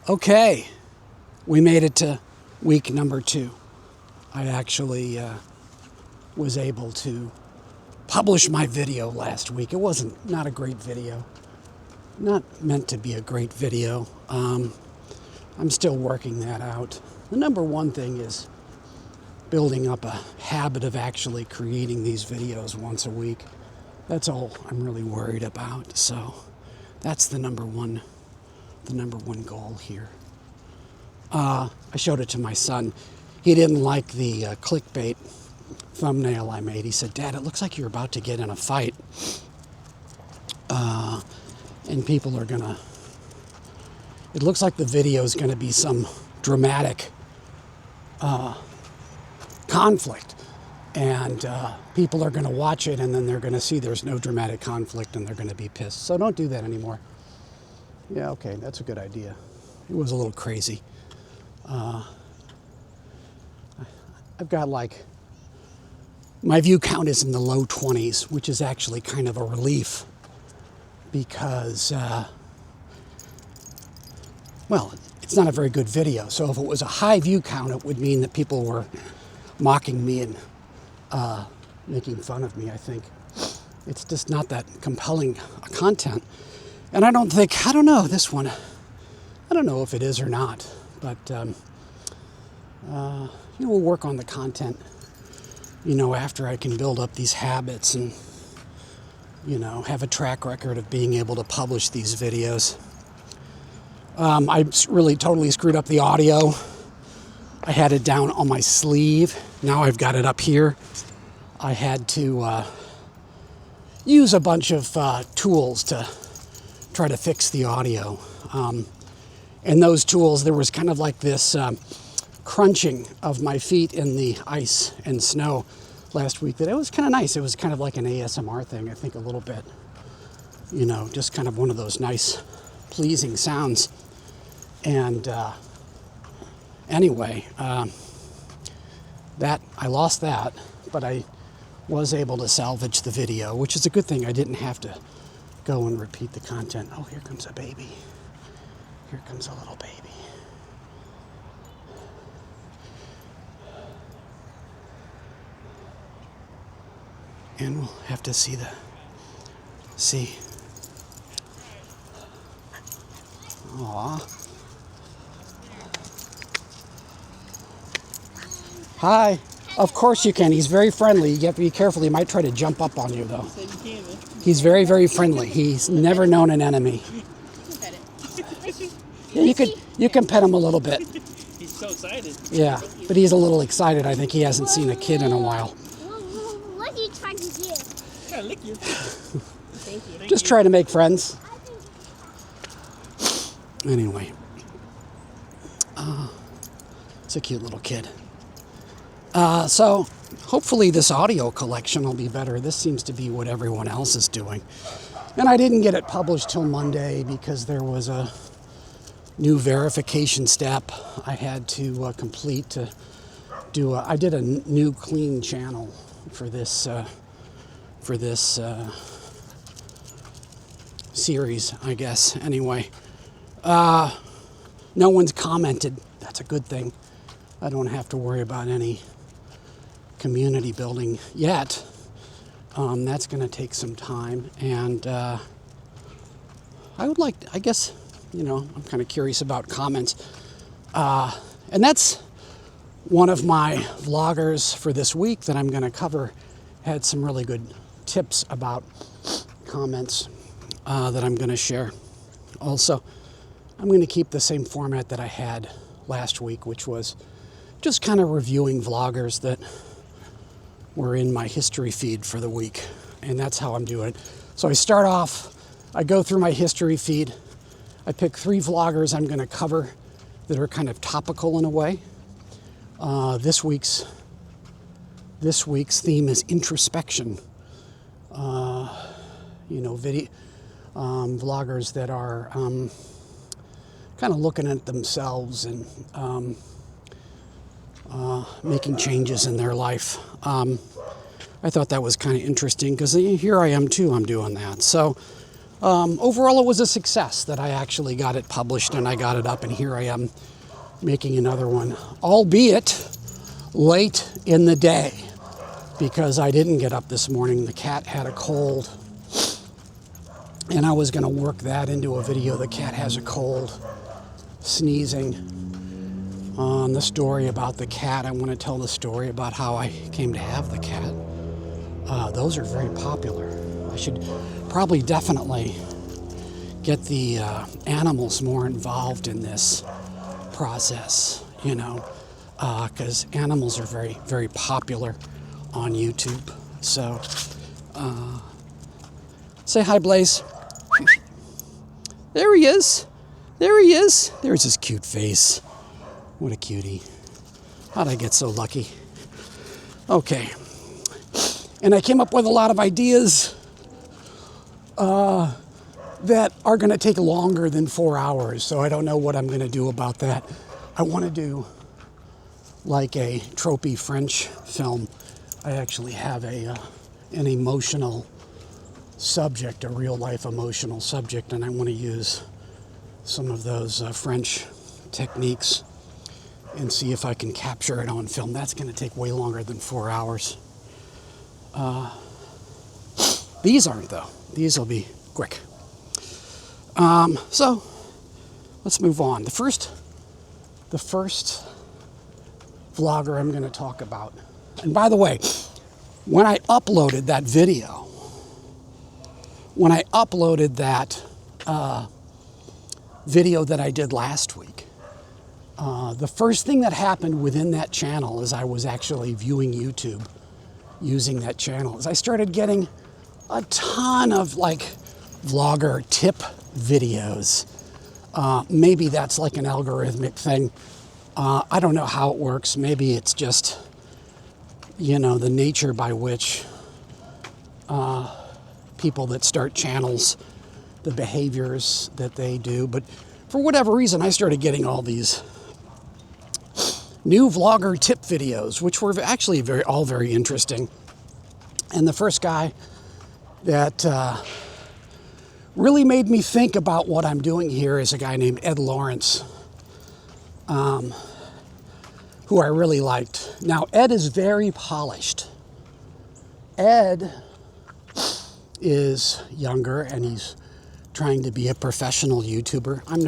Okay, we made it to week number 2. I actually was able to publish my video last week. It wasn't not a great video, not meant to be a great video. I'm still working that out. The number one thing is building up a habit of actually creating these videos once a week. That's all I'm really worried about. So that's the number one goal here. I showed it to my son. He didn't like the clickbait thumbnail I made. He said, "Dad, it looks like you're about to get in a fight. And people are gonna, it looks like the video is gonna be some dramatic conflict. And people are gonna watch it and then they're gonna see there's no dramatic conflict and they're gonna be pissed. So don't do that anymore." Yeah, okay, that's a good idea. It was a little crazy. I've got my view count is in the low 20s, which is actually kind of a relief because, well, it's not a very good video. So if it was a high view count, it would mean that people were mocking me and making fun of me, I think. It's just not that compelling content. And I don't know, this one, I don't know if it is or not, but, we'll work on the content, after I can build up these habits and, have a track record of being able to publish these videos. I really totally screwed up the audio. I had it down on my sleeve. Now I've got it up here. I had to use a bunch of tools to try to fix the audio. And those tools, there was kind of like this crunching of my feet in the ice and snow last week that it was kind of nice. It was kind of like an ASMR thing, I think, a little bit. Just kind of one of those nice, pleasing sounds. And anyway, that I lost that, but I was able to salvage the video, which is a good thing. I didn't have to go and repeat the content. Oh, here comes a baby. Here comes a little baby. And we'll have to see. Aw. Hi. Of course you can. He's very friendly. You have to be careful. He might try to jump up on you, though. He's very, very friendly. He's never known an enemy. Yeah, you can pet him a little bit. He's so excited. Yeah, but he's a little excited. I think he hasn't seen a kid in a while. What are you trying to do? Trying to lick you. Thank you. Just try to make friends. Anyway. It's a cute little kid. So hopefully this audio collection will be better. This seems to be what everyone else is doing. And I didn't get it published till Monday because there was a new verification step I had to complete to do. I did a new clean channel for this series, I guess. Anyway, no one's commented. That's a good thing. I don't have to worry about any community building yet. That's going to take some time, and I guess, I'm kind of curious about comments. And that's one of my vloggers for this week that I'm going to cover had some really good tips about comments that I'm going to share. Also, I'm going to keep the same format that I had last week, which was just kind of reviewing vloggers that were in my history feed for the week. And that's how I'm doing it. So I go through my history feed. I pick 3 vloggers I'm going to cover that are kind of topical in a way. This week's theme is introspection. Vloggers that are kind of looking at themselves and making changes in their life. I thought that was kind of interesting because here I am too, I'm doing that. So overall, it was a success that I actually got it published and I got it up, and here I am making another one, albeit late in the day because I didn't get up this morning. The cat had a cold, and I was going to work that into a video. The cat has a cold, sneezing. On the story about the cat, I want to tell the story about how I came to have the cat. Those are very popular. I should probably definitely get the animals more involved in this process, you know, because animals are very, very popular on YouTube. So, say hi, Blaze. There he is. There he is. There's his cute face. What a cutie. How'd I get so lucky? Okay. And I came up with a lot of ideas that are going to take longer than 4 hours, so I don't know what I'm going to do about that. I want to do like a tropey French film. I actually have an emotional subject, a real-life emotional subject, and I want to use some of those French techniques and see if I can capture it on film. That's going to take way longer than 4 hours. These aren't, though. These will be quick. So let's move on. The first vlogger I'm going to talk about. And by the way, when I uploaded that video, video that I did last week, the first thing that happened within that channel as I was actually viewing YouTube using that channel is I started getting a ton of like vlogger tip videos. Maybe that's like an algorithmic thing. I don't know how it works. Maybe it's just, you know, the nature by which people that start channels, the behaviors that they do. But for whatever reason, I started getting all these new vlogger tip videos, which were actually all very interesting. And the first guy that really made me think about what I'm doing here is a guy named edlawrence, who I really liked. Now, Ed is very polished. Ed is younger and he's trying to be a professional YouTuber. I'm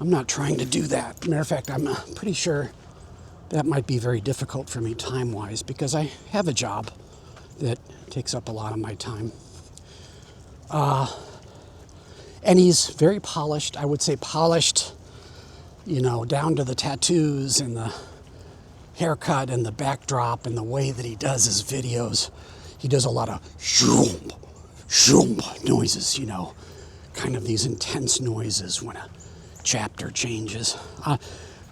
not trying to do that. Matter of fact, I'm pretty sure that might be very difficult for me time-wise because I have a job that takes up a lot of my time. And he's very polished. I would say polished, you know, down to the tattoos and the haircut and the backdrop and the way that he does his videos. He does a lot of shoom, shoom noises, you know, kind of these intense noises when a chapter changes.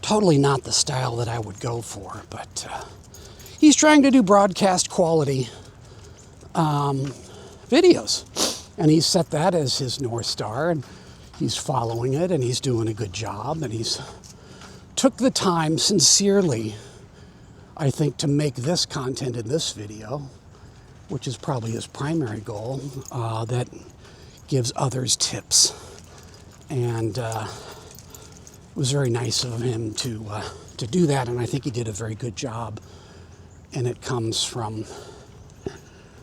Totally not the style that I would go for, but he's trying to do broadcast quality videos. And he's set that as his North Star, and he's following it, and he's doing a good job, and he's took the time sincerely, I think, to make this content in this video, which is probably his primary goal, that gives others tips. And it was very nice of him to do that, and I think he did a very good job. And it comes from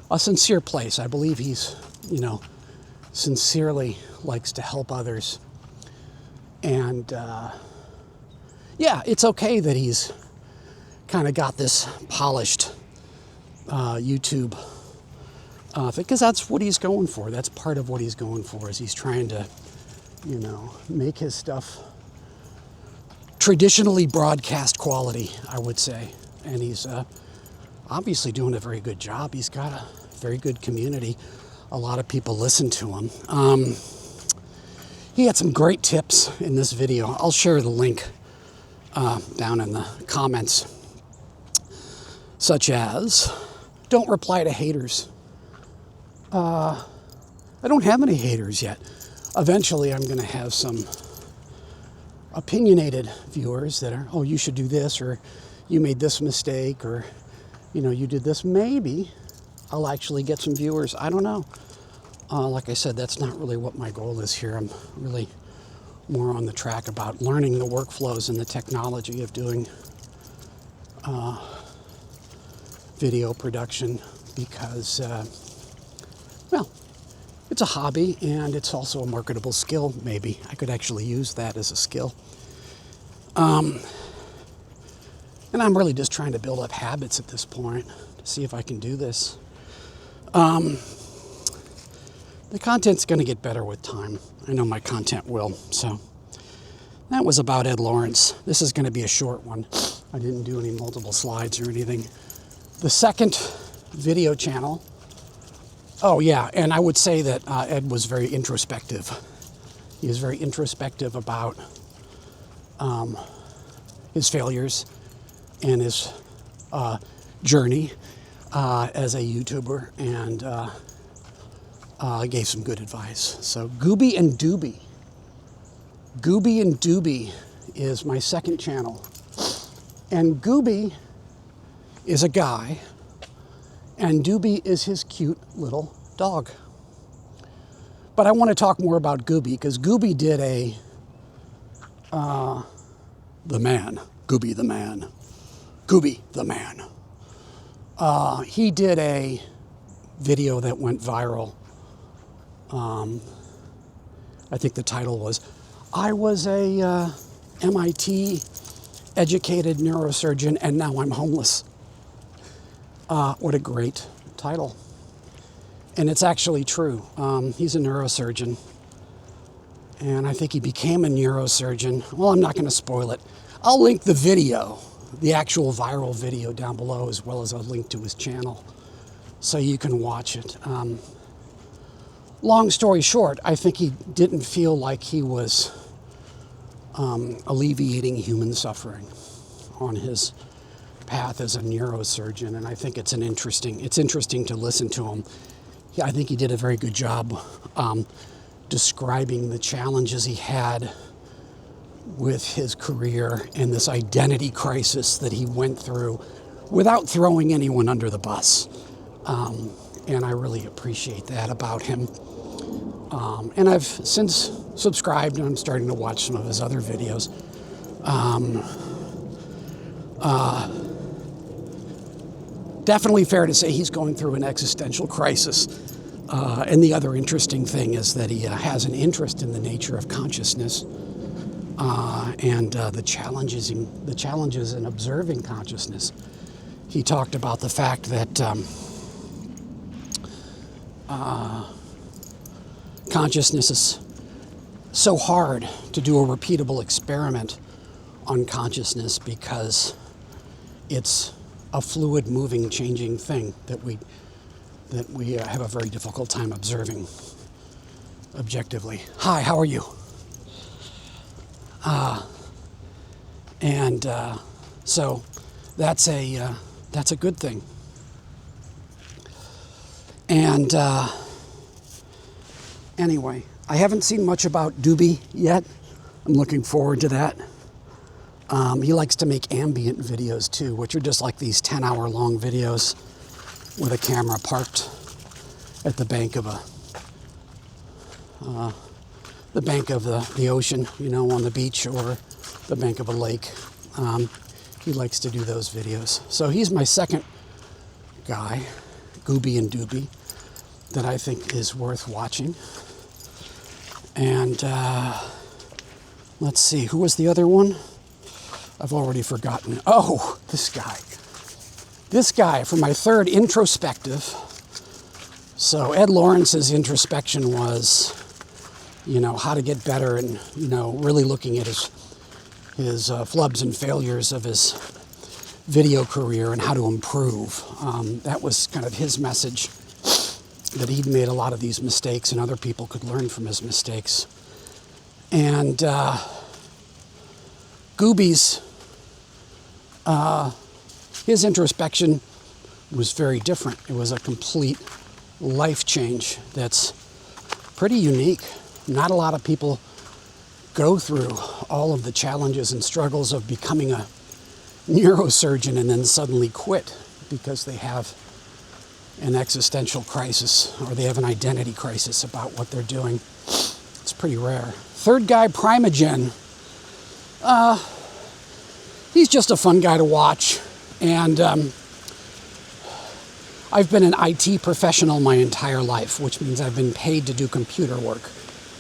a sincere place. I believe he's, you know, sincerely likes to help others. And yeah, it's okay that he's kind of got this polished YouTube because that's what he's going for. That's part of what he's going for, is he's trying to, you know, make his stuff traditionally broadcast quality, I would say. And he's obviously doing a very good job. He's got a very good community. A lot of people listen to him. He had some great tips in this video. I'll share the link down in the comments, such as don't reply to haters. I don't have any haters yet. Eventually, I'm going to have some opinionated viewers that are, oh, you should do this, or you made this mistake, or, you know, you did this. Maybe I'll actually get some viewers. I don't know. Like I said, that's not really what my goal is here. I'm really more on the track about learning the workflows and the technology of doing video production because, well, it's a hobby and it's also a marketable skill, maybe. I could actually use that as a skill. And I'm really just trying to build up habits at this point to see if I can do this. The content's going to get better with time. I know my content will. So that was about Ed Lawrence. This is going to be a short one. I didn't do any multiple slides or anything. The second video channel. Oh, yeah. And I would say that Ed was very introspective. He was very introspective about his failures and his journey as a YouTuber, and gave some good advice. So Goobie and Doobie. Goobie and Doobie is my second channel. And Goobie is a guy, and Doobie is his cute little dog. But I want to talk more about Goobie, because Goobie did the man. Goobie the man. Goobie the man. He did a video that went viral. I think the title was, I was a MIT educated neurosurgeon and now I'm homeless. What a great title. And it's actually true. He's a neurosurgeon. And I think he became a neurosurgeon. Well, I'm not going to spoil it. I'll link the video, the actual viral video down below, as well as a link to his channel, so you can watch it. Long story short, I think he didn't feel like he was alleviating human suffering on his path as a neurosurgeon, and I think it's interesting to listen to him. I think he did a very good job describing the challenges he had with his career and this identity crisis that he went through without throwing anyone under the bus. And I really appreciate that about him. And I've since subscribed, and I'm starting to watch some of his other videos. Definitely fair to say he's going through an existential crisis. And the other interesting thing is that he has an interest in the nature of consciousness and the challenges in observing consciousness. He talked about the fact that consciousness is so hard to do a repeatable experiment on consciousness because it's a fluid, moving, changing thing that we have a very difficult time observing objectively. Hi, how are you? So that's a good thing. And anyway, I haven't seen much about Doobie yet. I'm looking forward to that. He likes to make ambient videos too, which are just like these 10-hour long videos with a camera parked at the bank of the ocean, on the beach, or the bank of a lake. He likes to do those videos. So he's my second guy, Goobie and Doobie, that I think is worth watching. And let's see, who was the other one? I've already forgotten. Oh, this guy. This guy for my third introspective. So Ed Lawrence's introspection was, how to get better and, really looking at his flubs and failures of his video career and how to improve. That was kind of his message, that he'd made a lot of these mistakes and other people could learn from his mistakes. And Goobie's, his introspection was very different. It was a complete life change that's pretty unique. Not a lot of people go through all of the challenges and struggles of becoming a neurosurgeon and then suddenly quit because they have an existential crisis, or they have an identity crisis about what they're doing. It's pretty rare. Third guy, ThePrimeagen. He's just a fun guy to watch. And I've been an IT professional my entire life, which means I've been paid to do computer work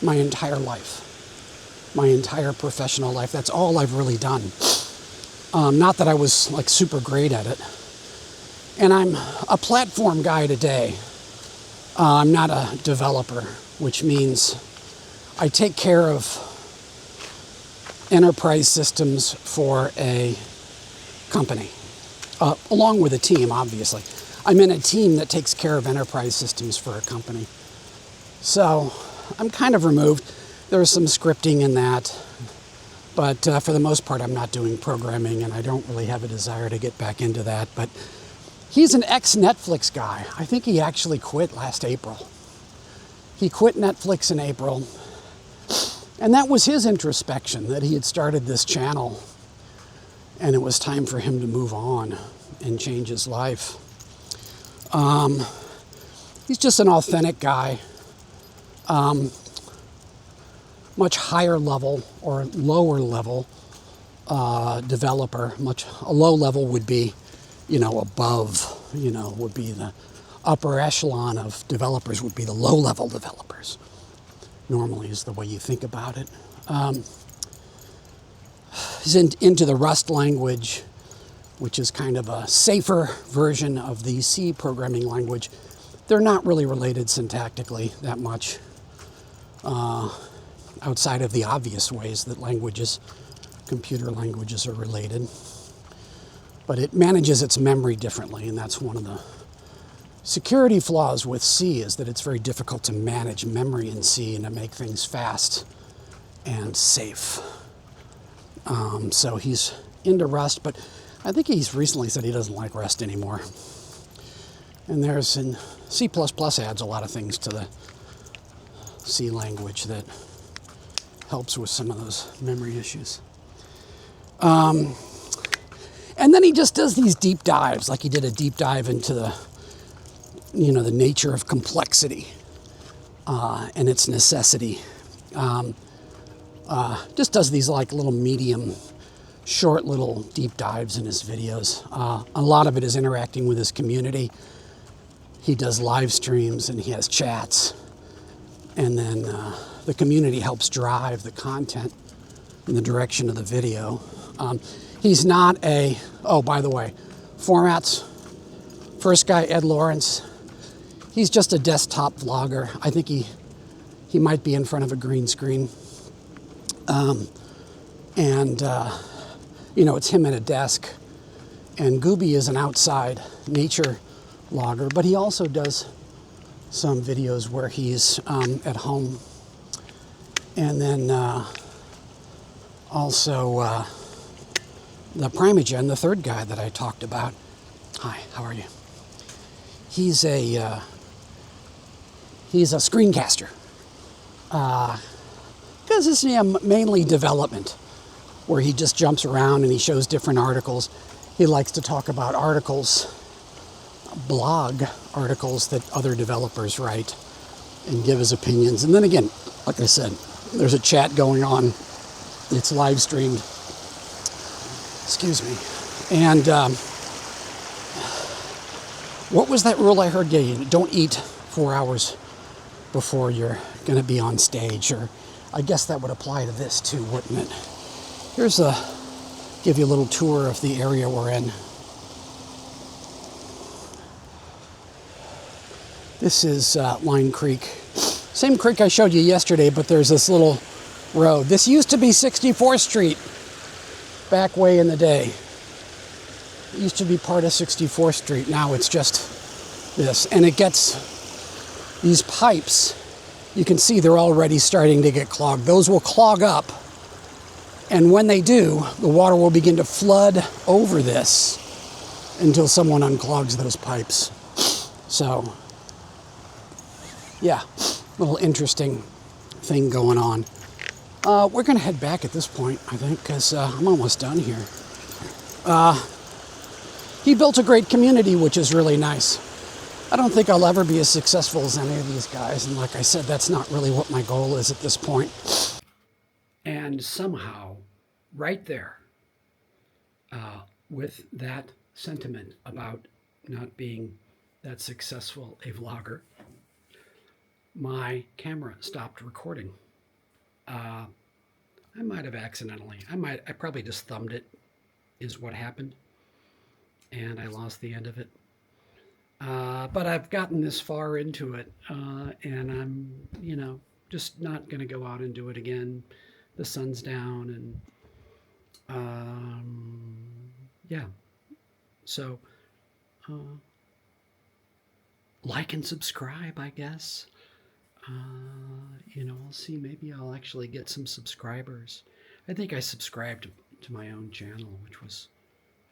my entire life. My entire professional life. That's all I've really done. Not that I was like super great at it. And I'm a platform guy today. I'm not a developer, which means I take care of enterprise systems for a company, along with a team, obviously. I'm in a team that takes care of enterprise systems for a company. So I'm kind of removed. There's some scripting in that, but for the most part, I'm not doing programming, and I don't really have a desire to get back into that. But he's an ex-Netflix guy. I think he actually quit last April. He quit Netflix in April, and that was his introspection, that he had started this channel, and it was time for him to move on and change his life. He's just an authentic guy. Much higher level or lower level developer. A low level would be, above, would be the upper echelon of developers would be the low level developers. Normally is the way you think about it. He's into the Rust language, which is kind of a safer version of the C programming language. They're not really related syntactically that much. Outside of the obvious ways that computer languages are related. But it manages its memory differently, and that's one of the security flaws with C, is that it's very difficult to manage memory in C and to make things fast and safe. So he's into Rust, but I think he's recently said he doesn't like Rust anymore. And in C++ adds a lot of things to the C language that helps with some of those memory issues. And then he just does these deep dives, like he did a deep dive into the nature of complexity and its necessity. Just does these like little medium, short little deep dives in his videos. A lot of it is interacting with his community. He does live streams and he has chats. And then the community helps drive the content in the direction of the video. He's not by the way, formats. First guy, edlawrence. He's just a desktop vlogger. I think he might be in front of a green screen. It's him at a desk. And Goobie is an outside nature vlogger, but he also does some videos where he's at home. And then also ThePrimeagen, the third guy that I talked about. Hi, how are you? He's a screencaster. Because it's mainly development, where he just jumps around and he shows different articles. He likes to talk about blog articles that other developers write, and give his opinions. And then again, like I said, there's a chat going on. It's live streamed. Excuse me. And what was that rule I heard? Yeah, don't eat 4 hours before you're going to be on stage. Or I guess that would apply to this too, wouldn't it? Give you a little tour of the area we're in. This is Line Creek. Same creek I showed you yesterday, but there's this little road. This used to be 64th Street back way in the day. It used to be part of 64th Street. Now it's just this. And it gets these pipes. You can see they're already starting to get clogged. Those will clog up. And when they do, the water will begin to flood over this until someone unclogs those pipes. So, yeah, little interesting thing going on. We're going to head back at this point, I think, because I'm almost done here. He built a great community, which is really nice. I don't think I'll ever be as successful as any of these guys. And like I said, that's not really what my goal is at this point. And somehow, right there, with that sentiment about not being that successful a vlogger, my camera stopped recording. I might have accidentally, I probably just thumbed it, is what happened. And I lost the end of it. But I've gotten this far into it, and I'm, just not going to go out and do it again. The sun's down, and yeah. So, like and subscribe, I guess. I'll see. Maybe I'll actually get some subscribers. I think I subscribed to my own channel, which was,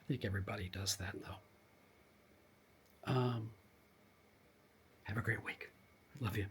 I think everybody does that, though. Have a great week. Love you.